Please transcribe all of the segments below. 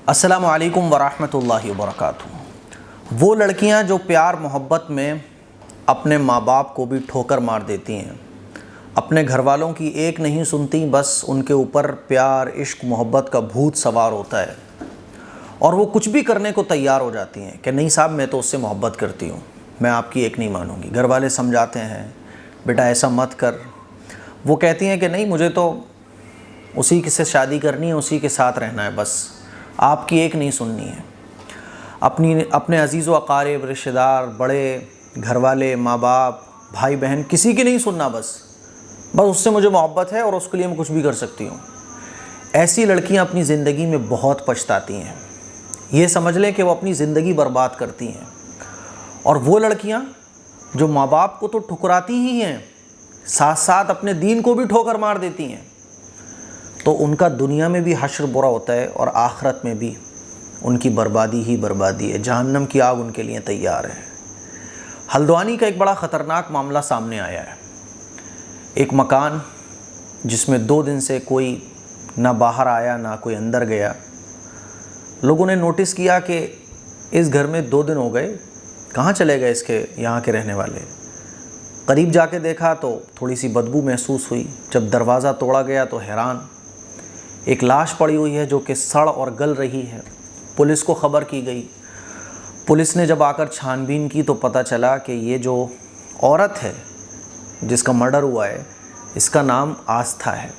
अस्सलामु अलैकुम वरहमतुल्लाहि वबरकातुहू। वो लड़कियां जो प्यार मोहब्बत में अपने माँ बाप को भी ठोकर मार देती हैं, अपने घर वालों की एक नहीं सुनती, बस उनके ऊपर प्यार इश्क मोहब्बत का भूत सवार होता है और वो कुछ भी करने को तैयार हो जाती हैं कि नहीं साहब मैं तो उससे मोहब्बत करती हूँ, मैं आपकी एक नहीं मानूंगी। घर वाले समझाते हैं बेटा ऐसा मत कर, वो कहती हैं कि नहीं मुझे तो उसी से शादी करनी है, उसी के साथ रहना है, बस आपकी एक नहीं सुननी है। अपने अजीज़ व अकारिब रिश्तेदार, बड़े घर वाले, माँ बाप, भाई बहन, किसी की नहीं सुनना, बस उससे मुझे मोहब्बत है और उसके लिए मैं कुछ भी कर सकती हूँ। ऐसी लड़कियाँ अपनी ज़िंदगी में बहुत पछताती हैं, ये समझ लें कि वो अपनी ज़िंदगी बर्बाद करती हैं। और वो लड़कियाँ जो माँ बाप को तो ठुकराती ही हैं, साथ साथ अपने दीन को भी ठोकर मार देती हैं, तो उनका दुनिया में भी हश्र बुरा होता है और आखिरत में भी उनकी बर्बादी ही बर्बादी है। जहन्नम की आग उनके लिए तैयार है। हल्द्वानी का एक बड़ा ख़तरनाक मामला सामने आया है। एक मकान जिसमें 2 दिन से कोई ना बाहर आया ना कोई अंदर गया। लोगों ने नोटिस किया कि इस घर में 2 दिन हो गए, कहाँ चले गए इसके यहाँ के रहने वाले। करीब जाके देखा तो थोड़ी सी बदबू महसूस हुई। जब दरवाज़ा तोड़ा गया तो हैरान, एक लाश पड़ी हुई है जो कि सड़ और गल रही है। पुलिस को खबर की गई। पुलिस ने जब आकर छानबीन की तो पता चला कि ये जो औरत है जिसका मर्डर हुआ है, इसका नाम आस्था है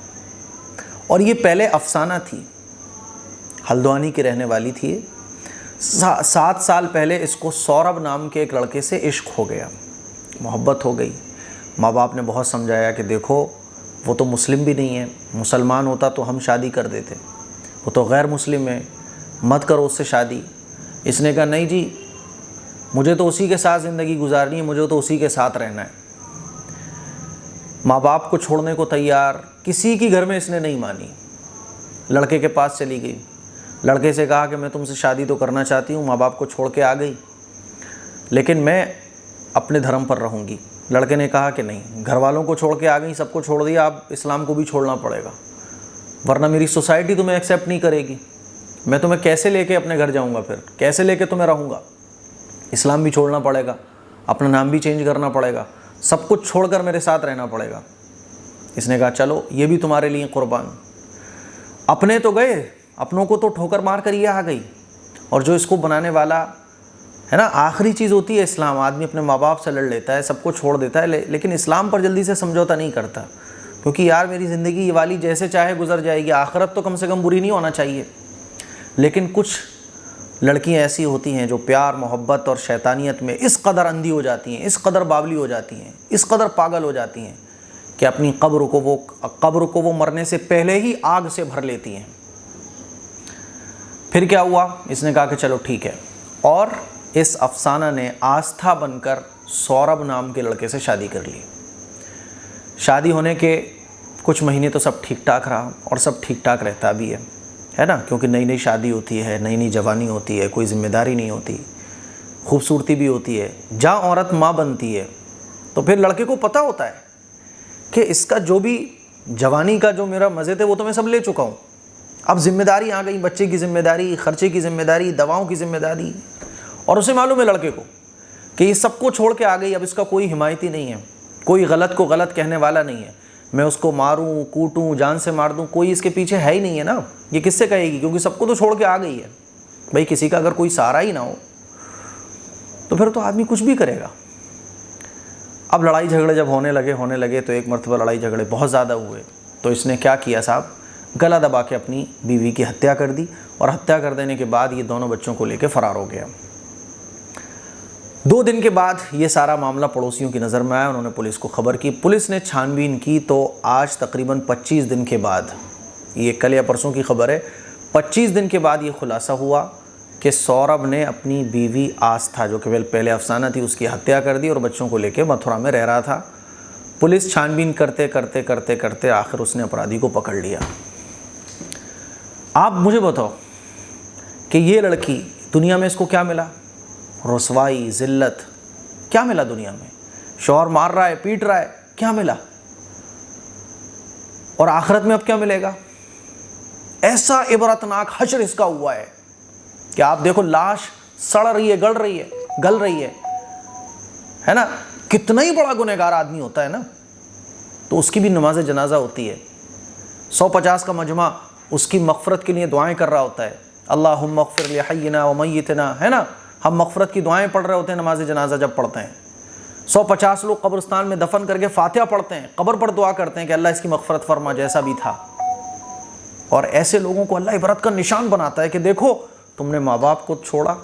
और ये पहले अफसाना थी, हल्द्वानी की रहने वाली थी। 7 साल पहले इसको सौरभ नाम के एक लड़के से इश्क हो गया, मोहब्बत हो गई। माँ बाप ने बहुत समझाया कि देखो वो तो मुस्लिम भी नहीं है, मुसलमान होता तो हम शादी कर देते, वो तो गैर मुस्लिम है, मत करो उससे शादी। इसने कहा नहीं जी, मुझे तो उसी के साथ ज़िंदगी गुजारनी है, मुझे तो उसी के साथ रहना है। माँ बाप को छोड़ने को तैयार, किसी की घर में इसने नहीं मानी। लड़के के पास चली गई, लड़के से कहा कि मैं तुमसे शादी तो करना चाहती हूँ, माँ बाप को छोड़ के आ गई, लेकिन मैं अपने धर्म पर रहूँगी। लड़के ने कहा कि नहीं, घर वालों को छोड़ के आ गई, सबको छोड़ दिया, अब इस्लाम को भी छोड़ना पड़ेगा, वरना मेरी सोसाइटी तुम्हें एक्सेप्ट नहीं करेगी। मैं तुम्हें कैसे लेके अपने घर जाऊंगा, फिर कैसे लेके तुम्हें रहूँगा। इस्लाम भी छोड़ना पड़ेगा, अपना नाम भी चेंज करना पड़ेगा, सब कुछ छोड़कर मेरे साथ रहना पड़ेगा। इसने कहा चलो ये भी तुम्हारे लिए कुर्बान। अपने तो गए, अपनों को तो ठोकर मार कर ये आ गई। और जो इसको बनाने वाला है ना, आखिरी चीज़ होती है इस्लाम। आदमी अपने माँ बाप से लड़ लेता है, सबको छोड़ देता है, लेकिन इस्लाम पर जल्दी से समझौता नहीं करता, क्योंकि यार मेरी ज़िंदगी ये वाली जैसे चाहे गुजर जाएगी, आखिरत तो कम से कम बुरी नहीं होना चाहिए। लेकिन कुछ लड़कियां ऐसी होती हैं जो प्यार मोहब्बत और शैतानियत में इस कदर अंधी हो जाती हैं, इस कदर बावली हो जाती हैं, इस कदर पागल हो जाती हैं कि अपनी कब्र को वो मरने से पहले ही आग से भर लेती हैं। फिर क्या हुआ, इसने कहा कि चलो ठीक है, और इस अफसाना ने आस्था बनकर सौरभ नाम के लड़के से शादी कर ली। शादी होने के कुछ महीने तो सब ठीक ठाक रहा और सब ठीक ठाक रहता भी है ना, क्योंकि नई नई शादी होती है, नई नई जवानी होती है, कोई ज़िम्मेदारी नहीं होती, खूबसूरती भी होती है। जहाँ औरत माँ बनती है तो फिर लड़के को पता होता है कि इसका जो भी जवानी का जो मेरा मज़े थे वो तो मैं सब ले चुका हूँ, अब जिम्मेदारी आ गई, बच्चे की ज़िम्मेदारी, ख़र्चे की ज़िम्मेदारी, दवाओं की ज़िम्मेदारी। और उसे मालूम है लड़के को कि ये सबको छोड़ के आ गई, अब इसका कोई हिमायती नहीं है, कोई गलत को गलत कहने वाला नहीं है। मैं उसको मारूं, कूटूं, जान से मार दूं, कोई इसके पीछे है ही नहीं है ना। ये किससे कहेगी, क्योंकि सबको तो छोड़ के आ गई है। भाई किसी का अगर कोई सहारा ही ना हो तो फिर तो आदमी कुछ भी करेगा। अब लड़ाई झगड़े जब होने लगे तो एक मरतबा लड़ाई झगड़े बहुत ज़्यादा हुए, तो इसने क्या किया साहब, गला दबा के अपनी बीवी की हत्या कर दी और हत्या कर देने के बाद ये दोनों बच्चों को लेकर फ़रार हो गया। 2 दिन के बाद ये सारा मामला पड़ोसियों की नज़र में आया, उन्होंने पुलिस को खबर की। पुलिस ने छानबीन की तो आज तकरीबन 25 दिन के बाद, ये कल या परसों की खबर है, 25 दिन के बाद ये खुलासा हुआ कि सौरभ ने अपनी बीवी आस्था, जो केवल पहले अफसाना थी, उसकी हत्या कर दी और बच्चों को लेकर मथुरा में रह रहा था। पुलिस छानबीन करते करते करते करते आखिर उसने अपराधी को पकड़ लिया। आप मुझे बताओ कि ये लड़की, दुनिया में इसको क्या मिला, रुसवाई, ज़िल्लत, क्या मिला दुनिया में। शौहर मार रहा है, पीट रहा है, क्या मिला, और आखिरत में अब क्या मिलेगा। ऐसा इबरतनाक हश्र इसका हुआ है कि आप देखो लाश सड़ रही है, गल रही है ना। कितना ही बड़ा गुनहगार आदमी होता है ना, तो उसकी भी नमाज जनाजा होती है। 150 का मजमा उसकी मग़फ़िरत के लिए दुआएं कर रहा होता है, अल्लाहुम्मा अग़फ़िर लि हय्यिना व मय्यितना, है ना। हम मग़फ़िरत की दुआएं पढ़ रहे होते हैं नमाज जनाजा जब पढ़ते हैं। 150 लोग कब्रिस्तान में दफन करके फातिहा पढ़ते हैं, कब्र पर दुआ करते हैं कि अल्लाह इसकी मग़फ़िरत फरमा जैसा भी था। और ऐसे लोगों को अल्लाह इबरत का निशान बनाता है कि देखो तुमने माँ बाप को छोड़ा,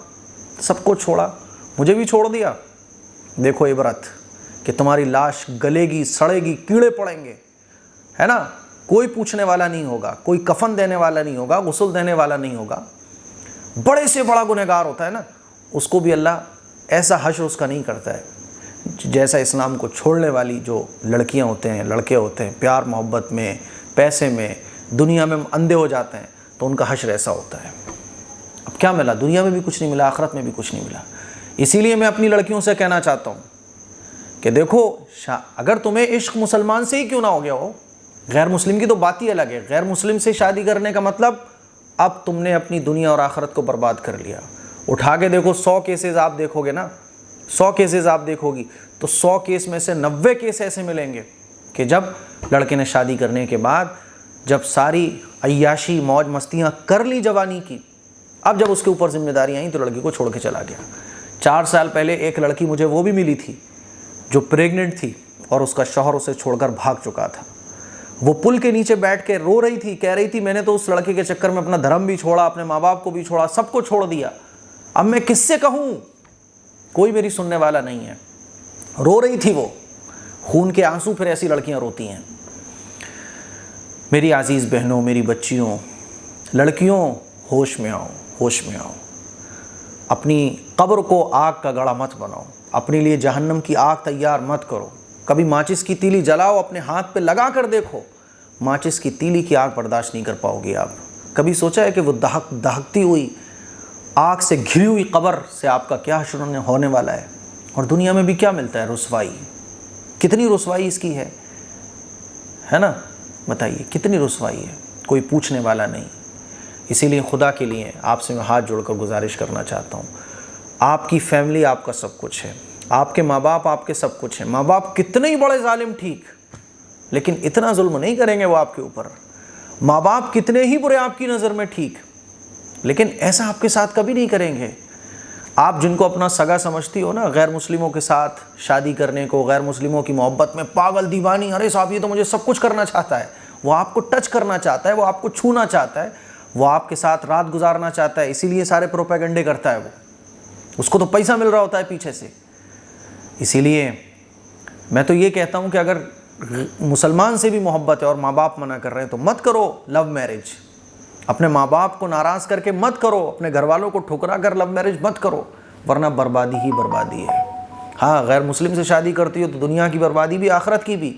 सबको छोड़ा, मुझे भी छोड़ दिया, देखो इबरत कि तुम्हारी लाश गलेगी, सड़ेगी, कीड़े पड़ेंगे, है ना। कोई पूछने वाला नहीं होगा, कोई कफन देने वाला नहीं होगा, गुस्ल देने वाला नहीं होगा। बड़े से बड़ा गुनहगार होता है ना, उसको भी अल्लाह ऐसा हश्र उसका नहीं करता है जैसा इस्लाम को छोड़ने वाली जो लड़कियां होते हैं, लड़के होते हैं, प्यार मोहब्बत में, पैसे में, दुनिया में अंधे हो जाते हैं, तो उनका हश्र ऐसा होता है। अब क्या मिला, दुनिया में भी कुछ नहीं मिला, आखिरत में भी कुछ नहीं मिला। इसीलिए मैं अपनी लड़कियों से कहना चाहता हूँ कि देखो, अगर तुम्हें इश्क मुसलमान से ही क्यों ना हो गया हो, गैर मुस्लिम की तो बात ही अलग है। गैर मुस्लिम से शादी करने का मतलब अब तुमने अपनी दुनिया और आखिरत को बर्बाद कर लिया। उठा के देखो 100 केसेस आप देखोगे ना, 100 केसेस आप देखोगी तो 100 केस में से 90 केस ऐसे मिलेंगे कि जब लड़के ने शादी करने के बाद, जब सारी अय्याशी मौज मस्तियाँ कर ली जवानी की, अब जब उसके ऊपर जिम्मेदारियाँ आई तो लड़की को छोड़ के चला गया। 4 साल पहले एक लड़की मुझे वो भी मिली थी जो प्रेग्नेंट थी और उसका शौहर उसे छोड़कर भाग चुका था। वो पुल के नीचे बैठ के रो रही थी, कह रही थी मैंने तो उस लड़के के चक्कर में अपना धर्म भी छोड़ा, अपने माँ बाप को भी छोड़ा, सबको छोड़ दिया, अब मैं किससे कहूँ, कोई मेरी सुनने वाला नहीं है। रो रही थी वो, खून के आंसू फिर ऐसी लड़कियां रोती हैं। मेरी आज़ीज़ बहनों, मेरी बच्चियों, लड़कियों, होश में आओ, होश में आओ। अपनी कब्र को आग का गड़ा मत बनाओ, अपने लिए जहन्नम की आग तैयार मत करो। कभी माचिस की तीली जलाओ, अपने हाथ पे लगा कर देखो, माचिस की तीली की आग बर्दाश्त नहीं कर पाओगे आप। कभी सोचा है कि वो दहकती हुई आग से घिरी हुई कब्र से आपका क्या हश्र होने वाला है। और दुनिया में भी क्या मिलता है, रुसवाई। कितनी रुसवाई इसकी है ना, बताइए कितनी रुसवाई है, कोई पूछने वाला नहीं। इसीलिए खुदा के लिए आपसे मैं हाथ जोड़कर गुजारिश करना चाहता हूँ, आपकी फैमिली आपका सब कुछ है, आपके माँ बाप आपके सब कुछ हैं। माँ बाप कितने ही बड़े जालिम ठीक, लेकिन इतना जुल्म नहीं करेंगे वो आपके ऊपर। माँ बाप कितने ही बुरे आपकी नज़र में ठीक, लेकिन ऐसा आपके साथ कभी नहीं करेंगे। आप जिनको अपना सगा समझती हो ना, गैर मुस्लिमों के साथ शादी करने को, गैर मुस्लिमों की मोहब्बत में पागल दीवानी, अरे साहब ये तो मुझे सब कुछ करना चाहता है, वो आपको टच करना चाहता है, वो आपको छूना चाहता है, वो आपके साथ रात गुजारना चाहता है, इसीलिए सारे प्रोपेगेंडे करता है वो, उसको तो पैसा मिल रहा होता है पीछे से। इसीलिए मैं तो ये कहता हूँ कि अगर मुसलमान से भी मोहब्बत है और माँ बाप मना कर रहे हैं तो मत करो लव मैरिज। अपने माँ बाप को नाराज़ करके मत करो, अपने घर वालों को ठुकरा कर लव मैरिज मत करो, वरना बर्बादी ही बर्बादी है। हाँ, गैर मुस्लिम से शादी करती हो तो दुनिया की बर्बादी भी, आखिरत की भी।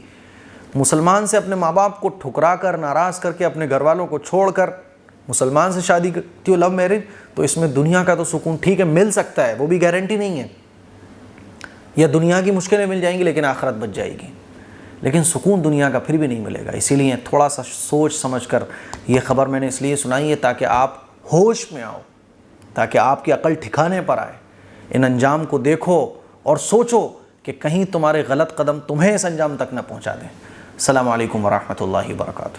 मुसलमान से अपने माँ बाप को ठुकरा कर, नाराज़ करके, अपने घर वालों को छोड़ कर मुसलमान से शादी करती हो लव मैरिज, तो इसमें दुनिया का तो सुकून ठीक है मिल सकता है, वो भी गारंटी नहीं है, या दुनिया की मुश्किलें मिल जाएंगी लेकिन आखिरत बच जाएगी, लेकिन सुकून दुनिया का फिर भी नहीं मिलेगा। इसीलिए थोड़ा सा सोच समझ कर ये ख़बर मैंने इसलिए सुनाई है ताकि आप होश में आओ, ताकि आपकी अकल ठिकाने पर आए। इन अंजाम को देखो और सोचो कि कहीं तुम्हारे गलत कदम तुम्हें इस अंजाम तक न पहुँचा दें। अस्सलामु अलैकुम वरहमतुल्लाहि वबरकातुहू।